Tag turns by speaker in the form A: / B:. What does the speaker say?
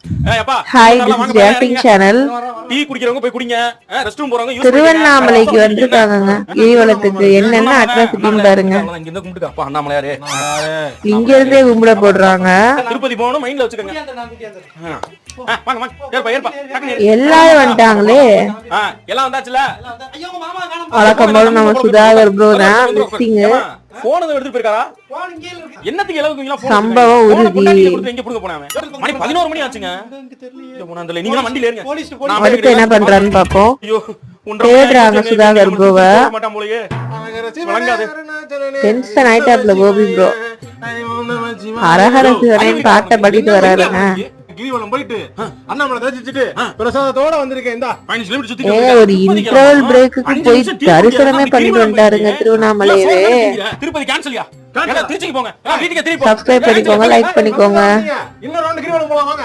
A: Hi, this is reacting channel.
B: Tea குடிக்கிறவங்க போய் குடிங்க. ரெஸ்ட் ரூம் போறவங்க யூஸ்
A: திருவண்ணாமலைக்கு வந்திருக்காங்க. கிரிவலத்துக்கு என்னென்ன அட்ராசிட்டின்னு பாருங்க.
B: இங்க இருந்து கும்பிட்டுக்க. அப்பா அண்ணாமலையாரே.
A: இங்க இருந்தே கும்பிட போடுறாங்க.
B: திருப்பதி போகணும் மைண்ட்ல வச்சுக்கோங்க. வாங்க வாங்க. ஏறுப்பா.
A: எல்லாரும் வந்துட்டாங்களே.
B: எல்லாம் வந்தாச்சுல.
A: வழக்கம் போல நம்ம சுதாகர் ப்ரோ தான் மிஸ்ஸிங்.
B: போன் எடுத்துட்டு போயிருக்காரா? என்னத்துக்கு எலவுக்குங்களா போன்?
A: சம்பவம் உறுதி.
B: எங்க புடுங்க போனாங்க? மணி 11 மணி ஆச்சுங்க. இங்க போனா அந்த நீங்க வண்டில ஏறுங்க.
A: அடுத்து என்ன பண்றான்னு பாப்போம். தேடுறாங்க சுதாகர் ப்ரோவை.
B: மாட்டான் போலயே. வணங்காது.
A: டென்ஷன் ஆயிட்டாப்ல கோபி ப்ரோ. ஹரஹர சிவனேன்னு பாட்டை பாடிட்டு வராருங்க.
C: கிரிவலம் போயிட்டு அண்ணாமலை தரிசிச்சுட்டு பிரசாதத்தோட வந்திருக்கேன். இந்த 15 கிலோமீட்டர் சுத்தி
A: ஒரு இன்டர்வல் பிரேக்குக்கு போய் தரிசனமே பண்ணிட்டு வந்துட்டாருங்க திருவண்ணாமலையவே.
B: திருப்பதி கேன்சல்யா. திருச்சிக்கு போங்க. வீட்டுக்கு திருப்பி
A: சப்ஸ்கிரைப் பண்ணிக்கோங்க, லைக் பண்ணிக்கோங்க.
C: இன்னொரு ரவுண்ட் கிரிவலம் போலாம் வாங்க.